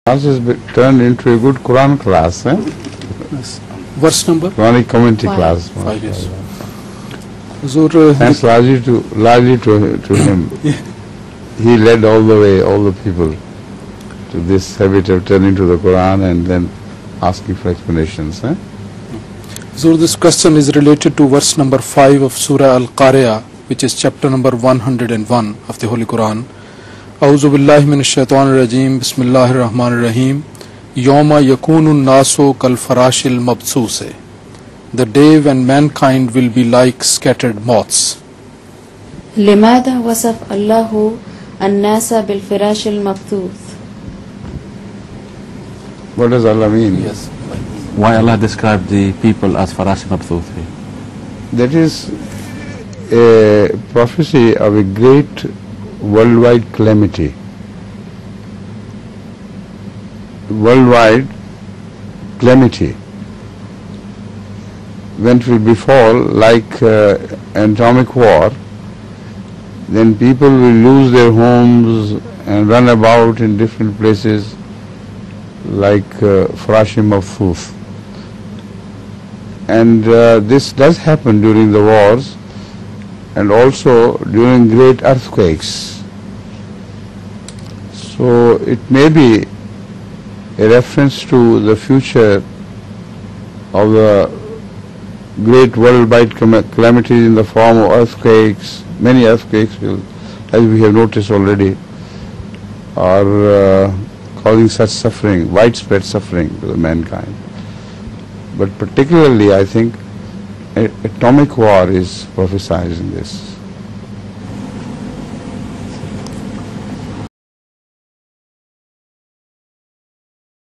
Class has turned into a good Quran class, eh? Yes. Verse number? Quranic commentary class. 5, yes. Thanks largely to him. Yeah. He led all the way, all the people to this habit of turning to the Quran and then asking for explanations. Eh? So this question is related to verse number 5 of Surah Al-Qari'ah, which is chapter number 101 of the Holy Quran. A'udhu billahi minash shaitanir rajim. Bismillahir rahmanir rahim. Yawma yakunun nasu kal farashil mabsuse. The day when mankind will be like scattered moths. لماذا وصف الله الناس بالفراش المبثوث? What does Allah mean? Yes. Why Allah described the people as farash mabthuth? That is a prophecy of a great worldwide calamity. Worldwide calamity. When it will befall like an atomic war, then people will lose their homes and run about in different places like farashim mabthuth. And this does happen during the wars and also during great earthquakes. So it may be a reference to the future of the great worldwide calamities in the form of earthquakes. Many earthquakes will, as we have noticed already, are causing such suffering, widespread suffering to the mankind. But particularly, I think, atomic war is prophesied in this.